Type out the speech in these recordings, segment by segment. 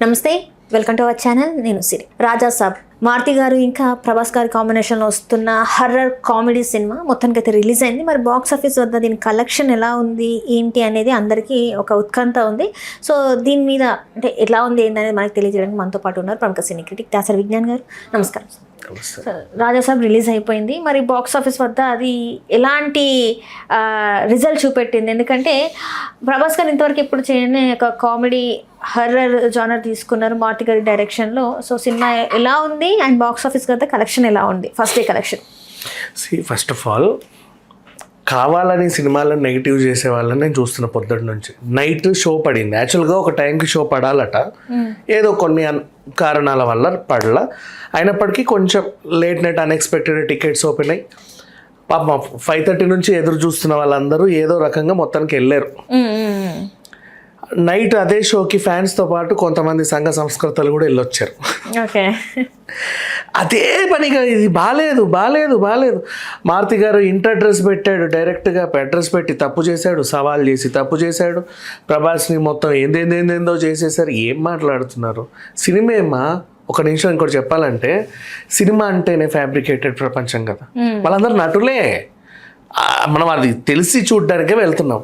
నమస్తే, welcome to our channel. నేను సిరి. రాజా సాబ్ మారుతి గారు ఇంకా ప్రభాస్ గారి కాంబినేషన్లో వస్తున్న హర్రర్ కామెడీ సినిమా మొత్తానికి అయితే రిలీజ్ అయింది. మరి బాక్స్ ఆఫీస్ వద్ద దీని కలెక్షన్ ఎలా ఉంది ఏంటి అనేది అందరికీ ఒక ఉత్కంఠ ఉంది. సో దీని మీద అంటే ఎలా ఉంది ఏంటనేది మనకు తెలియజేయడానికి మనతో పాటు ఉన్నారు ప్రముఖ సినీ క్రిటిక్ దాసరి విజ్ఞాన్ గారు. నమస్కారం. రాజా సాబ్ రిలీజ్ అయిపోయింది. మరి బాక్స్ ఆఫీస్ వద్ద అది ఎలాంటి రిజల్ట్ చూపెట్టింది? ఎందుకంటే ప్రభాస్ గారు ఇంతవరకు ఎప్పుడు చేయని ఒక కామెడీ హర్రర్ జానర్ తీసుకున్నారు మారుతి గారి డైరెక్షన్లో. సో సినిమా ఎలా ఉంది అండ్ బాక్స్ ఆఫీస్ వద్ద కలెక్షన్ ఎలా ఉంది? First day collection. First of all కావాలని సినిమాలను నెగిటివ్ చేసే వాళ్ళని నేను చూస్తున్న పొద్దుటి నుంచి. నైట్ షో పడింది, యాక్చువల్గా ఒక టైంకి షో పడాలట, ఏదో కొన్ని కారణాల వల్ల పడలా. అయినప్పటికీ కొంచెం late night unexpected tickets open అయ్యి పాపం 5:30 నుంచి ఎదురు చూస్తున్న వాళ్ళందరూ ఏదో రకంగా మొత్తానికి వెళ్ళారు. నైట్ అదే షోకి ఫ్యాన్స్తో పాటు కొంతమంది సంఘ సంస్కృతలు కూడా వెళ్ళొచ్చారు. అదే పనిగా ఇది బాగాలేదు బాగాలేదు బాగాలేదు. మారుతి గారు అడ్రస్ పెట్టాడు, డైరెక్ట్గా అడ్రస్ పెట్టి తప్పు చేశాడు, సవాల్ చేసి తప్పు చేశాడు. ప్రభాస్ని మొత్తం ఏందేందేందేందో చేసేసారు. ఏం మాట్లాడుతున్నారు? సినిమా ఒక నిమిషం ఇంకోటి చెప్పాలంటే, సినిమా అంటేనే ఫ్యాబ్రికేటెడ్ ప్రపంచం కదా. వాళ్ళందరూ నటులే, మనం అది తెలిసి చూడడానికే వెళ్తున్నాం.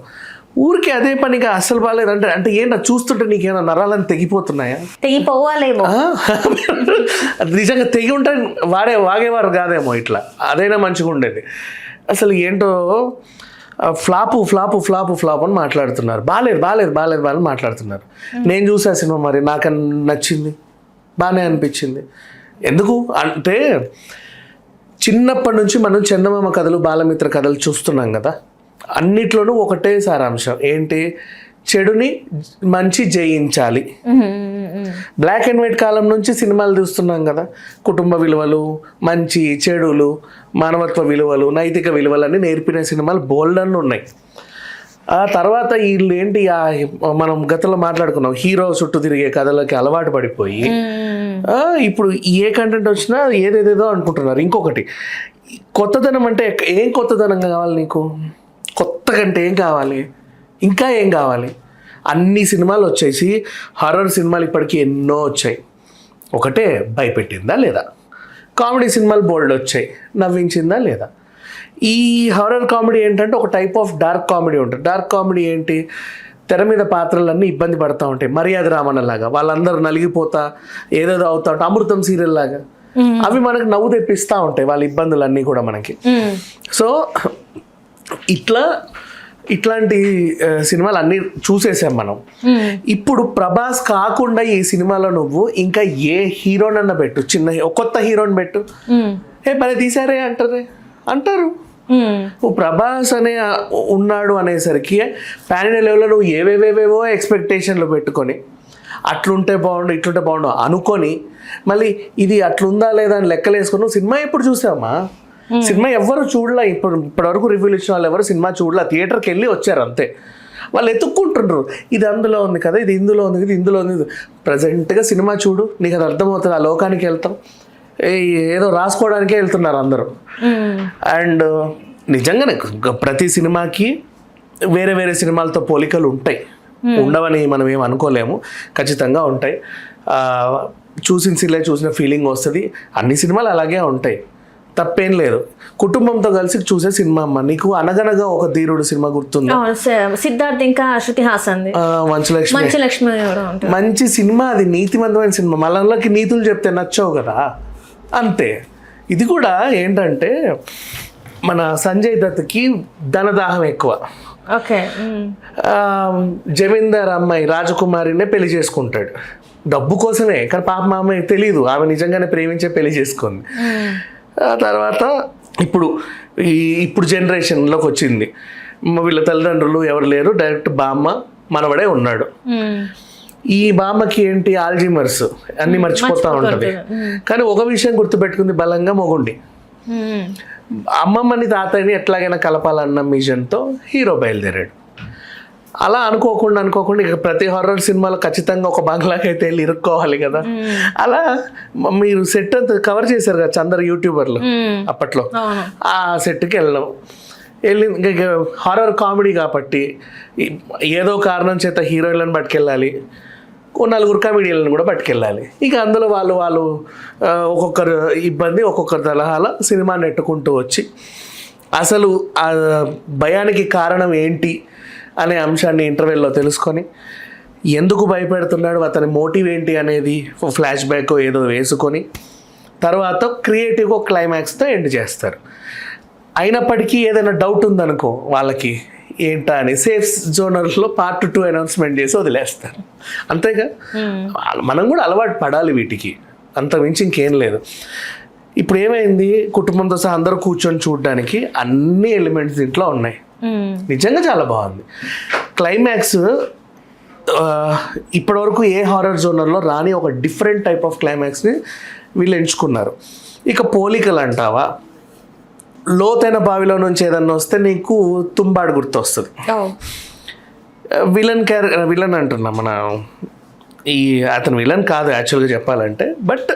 ఊరికి అదే పనిగా అస్సలు బాగాలేదు అంటే అంటే ఏంటో చూస్తుంటే నీకేమైనా నరాలని తెగిపోతున్నాయా? తెగిపోవాలేమో. నిజంగా తెగి ఉంటే వాగేవారు కాదేమో. ఇట్లా అదైనా మంచిగా ఉండేది. అసలు ఏంటో ఫ్లాపు ఫ్లాపు ఫ్లాపు ఫ్లాప్ అని మాట్లాడుతున్నారు. బాగాలేదు బాగాలేదు బాగాలేదు బాగాలేదు మాట్లాడుతున్నారు. నేను చూసా సినిమా, మరి నాకు నచ్చింది, బాగానే అనిపించింది. ఎందుకు అంటే చిన్నప్పటి నుంచి మనం చందమామ కథలు, బాలమిత్ర కథలు చూస్తున్నాం కదా. అన్నిట్లోనూ ఒకటే సారాంశం ఏంటి? చెడుని మంచి జయించాలి. బ్లాక్ అండ్ వైట్ కాలం నుంచి సినిమాలు చూస్తున్నాం కదా. కుటుంబ విలువలు, మంచి చెడులు, మానవత్వ విలువలు, నైతిక విలువలు అన్నీ నేర్పిన సినిమాలు బోల్డన్ ఉన్నాయి. ఆ తర్వాత వీళ్ళు ఏంటి, మనం గతంలో మాట్లాడుకున్నాం, హీరో చుట్టూ తిరిగే కథలకి అలవాటు పడిపోయి ఇప్పుడు ఏ కంటెంట్ వచ్చినా ఏదేదేదో అనుకుంటున్నారు. ఇంకొకటి కొత్తదనం అంటే ఏం కొత్తదనం కావాలి నీకు? కొత్త కంటే ఏం కావాలి? ఇంకా ఏం కావాలి? అన్ని సినిమాలు వచ్చేసి హర్రర్ సినిమాలు ఇప్పటికీ ఎన్నో వచ్చాయి. ఒకటే భయపెట్టిందా లేదా? కామెడీ సినిమాలు బోల్డ్ వచ్చాయి, నవ్వించిందా లేదా? ఈ హారర్ కామెడీ ఏంటంటే ఒక టైప్ ఆఫ్ డార్క్ కామెడీ ఉంటుంది. డార్క్ కామెడీ ఏంటి? తెర మీద పాత్రలన్నీ ఇబ్బంది పడుతూ ఉంటాయి. మర్యాద రామన్న లాగా వాళ్ళందరూ నలిగిపోతా ఏదేదో అవుతా ఉంటాయి. అమృతం సీరియల్ లాగా అవి మనకు నవ్వు తెప్పిస్తూ ఉంటాయి, వాళ్ళ ఇబ్బందులన్నీ కూడా మనకి. సో ఇట్లాంటి సినిమాలు అన్నీ చూసేసాం మనం. ఇప్పుడు ప్రభాస్ కాకుండా ఈ సినిమాలో నువ్వు ఇంకా ఏ హీరోనన్నా పెట్టు, చిన్న కొత్త హీరోని పెట్టు, భలే తీసారే అంటారు. నువ్వు ప్రభాస్ అనే ఉన్నాడు అనేసరికి పాన్ ఇండియా లెవెల్లో నువ్వు ఏవేవేవేవో ఎక్స్పెక్టేషన్లు పెట్టుకొని అట్లుంటే బాగుండు ఇట్లుంటే బాగుండు అనుకొని మళ్ళీ ఇది అట్లుందా లేదా అని లెక్కలేసుకొని నువ్వు సినిమా ఎప్పుడు చూసావా? సినిమా ఎవరు చూడలే. ఇప్పటివరకు రివ్యూలు ఇచ్చిన వాళ్ళు ఎవరు సినిమా చూడలే. థియేటర్కి వెళ్ళి వచ్చారు అంతే. వాళ్ళు ఎత్తుక్కుంటుండ్రు, ఇది అందులో ఉంది కదా, ఇది ఇందులో ఉంది, ఇది ఇందులో ఉంది. ప్రజెంట్గా సినిమా చూడు, నీకు అది అర్థమవుతుంది. ఆ లోకానికి వెళ్తాం, ఏదో రాసుకోవడానికే వెళ్తున్నారు అందరూ. అండ్ నిజంగానే ప్రతి సినిమాకి వేరే వేరే సినిమాలతో పోలికలు ఉంటాయి, ఉండవని మనం ఏం అనుకోలేము, ఖచ్చితంగా ఉంటాయి. చూసిన ఫీలింగ్ వస్తుంది. అన్ని సినిమాలు అలాగే ఉంటాయి, తప్పేం లేదు. కుటుంబంతో కలిసి చూసే సినిమా అమ్మ. నీకు అనగనగా ఒక ధీరుడు సినిమా గుర్తుందా? సిద్ధార్థ్ ఇంకా శృతి హాసన్, మంచి సినిమా అది, నీతిమంతమైన సినిమా. మళ్ళీ నీతులు చెప్తే నచ్చవు కదా, అంతే. ఇది కూడా ఏంటంటే మన సంజయ్ దత్కి ధనదాహం ఎక్కువ. జమీందార్ అమ్మాయి రాజకుమారినే పెళ్లి చేసుకుంటాడు డబ్బు కోసమే, కానీ పాప మా అమ్మాయి తెలియదు, ఆమె నిజంగానే ప్రేమించే పెళ్లి చేసుకుంది. ఆ తర్వాత ఇప్పుడు జనరేషన్లోకి వచ్చింది, వీళ్ళ తల్లిదండ్రులు ఎవరు లేరు, డైరెక్ట్ బామ్మ మనవడే ఉన్నాడు. ఈ బామ్మకి ఏంటి, ఆల్జీమర్స్, అన్ని మర్చిపోతూ ఉంటుంది. కానీ ఒక విషయం గుర్తుపెట్టుకుంది బలంగా, మొగుండి. అమ్మమ్మని తాతయ్యని ఎట్లాగైనా కలపాలన్న మిషన్తో హీరో బయలుదేరాడు. అలా అనుకోకుండా ఇక ప్రతి హారర్ సినిమాలో ఖచ్చితంగా ఒక బంగ్లాకి అయితే వెళ్ళి ఇరుక్కోవాలి కదా. అలా మీరు సెట్ అంతా కవర్ చేశారు కదా అందరు యూట్యూబర్లు అప్పట్లో. ఆ సెట్కి వెళ్ళాం. వెళ్ళి హారర్ కామెడీ కాబట్టి ఏదో కారణం చేత హీరోయిన్లను పట్టుకెళ్ళాలి, నలుగురు కమిడియన్లను కూడా పట్టుకెళ్ళాలి. ఇక అందులో వాళ్ళు ఒక్కొక్కరు ఇబ్బంది, ఒక్కొక్కరు తలహాల సినిమా నెట్టుకుంటూ వచ్చి అసలు ఆ భయానికి కారణం ఏంటి అనే అంశాన్ని ఇంటర్వెల్లో తెలుసుకొని ఎందుకు భయపెడుతున్నాడు, అతని మోటివ్ ఏంటి అనేది ఫ్లాష్ బ్యాక్ ఏదో వేసుకొని తర్వాత క్రియేటివ్గా క్లైమాక్స్తో ఎండ్ చేస్తారు. అయినప్పటికీ ఏదైనా డౌట్ ఉందనుకో వాళ్ళకి ఏంటా అని సేఫ్ జోనర్స్లో పార్ట్ 2 అనౌన్స్మెంట్ చేసి వదిలేస్తారు. అంతేగా మనం కూడా అలవాటు పడాలి వీటికి, అంత మించి ఇంకేం లేదు. ఇప్పుడు ఏమైంది, కుటుంబంతో సహా అందరూ కూర్చొని చూడడానికి అన్ని ఎలిమెంట్స్ దీంట్లో ఉన్నాయి. నిజంగా చాలా బాగుంది. క్లైమాక్స్ ఇప్పటివరకు ఏ హారర్ జోనర్లో రాని ఒక డిఫరెంట్ టైప్ ఆఫ్ క్లైమాక్స్ని వీళ్ళు ఎంచుకున్నారు. ఇక పోలికలు అంటావా, లోతైన బావిలో నుంచి ఏదన్నా వస్తే నీకు తుంబాడు గుర్తు వస్తుంది. విలన్ అంటున్నా మన అతను విలన్ కాదు యాక్చువల్గా చెప్పాలంటే, బట్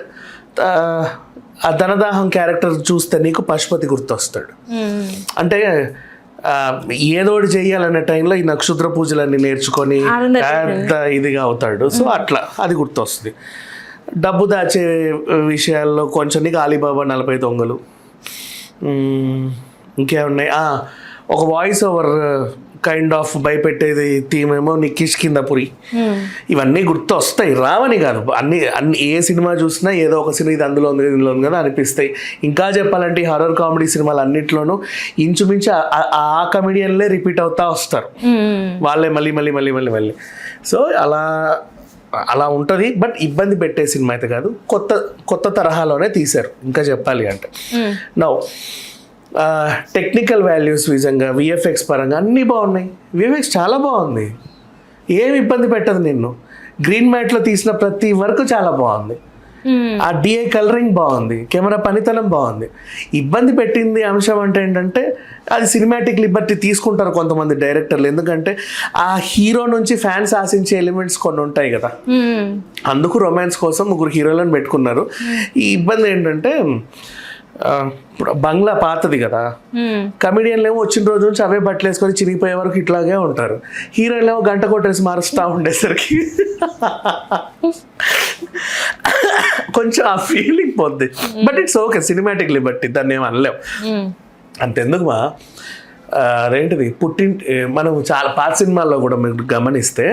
ఆ ధనదాహం క్యారెక్టర్ చూస్తే నీకు పశుపతి గుర్తొస్తాడు. అంటే ఏదోటి చెయ్యాలనే టైంలో ఈ నక్షత్ర పూజలన్నీ నేర్చుకొని పెద్ద ఇదిగా అవుతాడు. సో అట్లా అది గుర్తొస్తుంది. డబ్బు దాచే విషయాల్లో కొంచెం నీకు అలీబాబా 40 దొంగలు, ఇంకేమున్నాయి, ఒక వాయిస్ ఓవర్ కైండ్ ఆఫ్ భయపెట్టేది థీమ్ ఏమో నీ కిష్కిందపురి. ఇవన్నీ గుర్తు వస్తాయి, రావని కాదు, అన్ని ఏ సినిమా చూసినా ఏదో ఒక సినిమా ఇది అందులో ఉంది ఇందులో ఉంది కదా అనిపిస్తాయి. ఇంకా చెప్పాలంటే ఈ హారర్ కామెడీ సినిమాలు అన్నింటిలోనూ ఇంచుమించు ఆ కమెడియన్లే రిపీట్ అవుతా వస్తారు, వాళ్ళే మళ్ళీ మళ్ళీ మళ్ళీ మళ్ళీ మళ్ళీ. సో అలా ఉంటుంది. బట్ ఇబ్బంది పెట్టే సినిమా అయితే కాదు, కొత్త తరహాలోనే తీశారు. ఇంకా చెప్పాలి అంటే నౌ టెక్నికల్ వాల్యూస్ విధంగా విఎఫ్ఎక్స్ పరంగా అన్నీ బాగున్నాయి. విఎఫ్ఎక్స్ చాలా బాగుంది, ఏమి ఇబ్బంది పెట్టదు నిన్ను. గ్రీన్ మ్యాట్లో తీసిన ప్రతి వర్క్ చాలా బాగుంది. ఆ డిఐ కలరింగ్ బాగుంది, కెమెరా పనితనం బాగుంది. ఇబ్బంది పెట్టింది అంశం అంటే ఏంటంటే అది సినిమాటిక్ లిబర్టీ తీసుకుంటారు కొంతమంది డైరెక్టర్లు. ఎందుకంటే ఆ హీరో నుంచి ఫ్యాన్స్ ఆశించే ఎలిమెంట్స్ కొన్ని ఉంటాయి కదా, అందుకు రొమాన్స్ కోసం 3 హీరోలను పెట్టుకున్నారు. ఈ ఇబ్బంది ఏంటంటే బంగ్లా పాతది కదా, కమెడియన్లు ఏమో వచ్చిన రోజు నుంచి అవే బట్టలు వేసుకొని చిరిగిపోయే వరకు ఇట్లాగే ఉంటారు. హీరోయిన్లు ఏమో గంట కొట్టేసి మారుస్తూ ఉండేసరికి కొంచెం ఆ ఫీలింగ్ పోద్ది. But it's okay, cinematic Liberty, దాన్ని ఏమి అనలేం. అంతెందుకు మా అదేంటిది మనం చాలా పాత సినిమాల్లో కూడా మీరు గమనిస్తే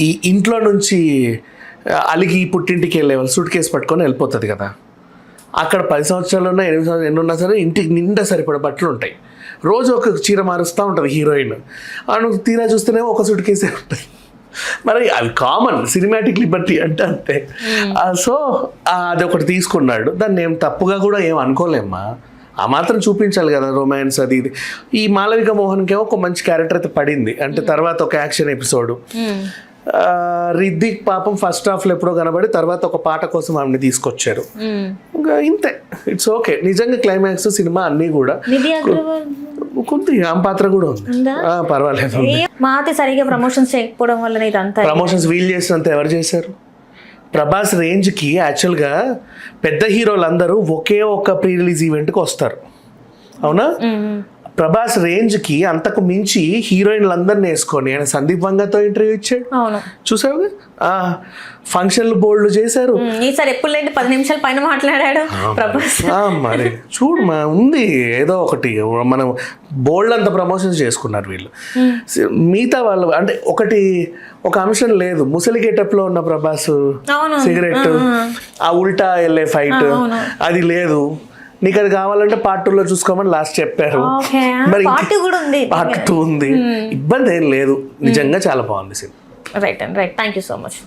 ఈ ఇంట్లో నుంచి అలిగి పుట్టింటికి వెళ్ళే వాళ్ళు సూట్ కేసు పట్టుకొని వెళ్ళిపోతుంది కదా, అక్కడ 10 సంవత్సరాలు ఉన్నా 8 సంవత్సరాలు ఎన్ని ఉన్నా సరే ఇంటికి నిండా సరిపడే బట్టలు ఉంటాయి. రోజు ఒక చీర మారుస్తూ ఉంటుంది హీరోయిన్, నువ్వు తీరా చూస్తేనేమో ఒక సూట్ కేసే ఉంటుంది. మరి అవి కామన్, సినిమాటిక్ లిబర్టీ అంటే అంతే. సో అది ఒకటి తీసుకున్నాడు, దాన్ని ఏం తప్పుగా కూడా ఏం అనుకోలేమ్మా. ఆ మాత్రం చూపించాలి కదా రొమాన్స్ అది ఇది. ఈ మాళవిక మోహన్కి ఏమో ఒక మంచి క్యారెక్టర్ అయితే పడింది, అంటే తర్వాత ఒక యాక్షన్ ఎపిసోడు. రిద్దిక్ పాపం ఫస్ట్ హాఫ్లో ఎప్పుడో కనబడి తర్వాత ఒక పాట కోసం ఆమెని తీసుకొచ్చారు. ఇంకా ఇంతే, ఇట్స్ ఓకే. నిజంగా క్లైమాక్స్ సినిమా అన్నీ కూడా కొంత ఆమె పాత్ర కూడా ఉంది, పర్వాలేదు. మాతి సరిగా ప్రమోషన్స్ చేయకపోవడం వల్ల ఇదంతా ప్రమోషన్స్ వీల్ చేసినంత ఎవరు చేశారు? ప్రభాస్ రేంజ్కి యాక్చువల్గా పెద్ద హీరోలు అందరూ ఒకే ఒక ప్రీ రిలీజ్ ఈవెంట్కి వస్తారు, అవునా? ప్రభాస్ రేంజ్కి అంతకు మించి హీరోయిన్లు అందరిని వేసుకొని ఆయన సందీప్ వంగతో ఇంటర్వ్యూ ఇచ్చాడు, చూసావుగా. ఫంక్షన్లు బోల్డ్ చేశారు. ఈసారి ఎప్పుడు లేండి 10 నిమిషాల పైన మాట్లాడాడు ప్రభాస్. మరి చూడు మా ఉంది ఏదో ఒకటి, మనం బోల్డ్ అంత ప్రమోషన్స్ చేసుకున్నారు వీళ్ళు. మిగతా వాళ్ళు అంటే ఒక అంశం లేదు. ముసలి గెటప్లో ఉన్న ప్రభాస్ సిగరెట్, ఆ ఉల్టా వెళ్ళే ఫైట్ అది లేదు. నీకు అది కావాలంటే పార్ట్ 2లో చూసుకోమని లాస్ట్ చెప్పారు. మరి పార్ట్ 2 ఉంది, ఇబ్బంది ఏం లేదు. నిజంగా చాలా బాగుంది cinema. Right thank you so much.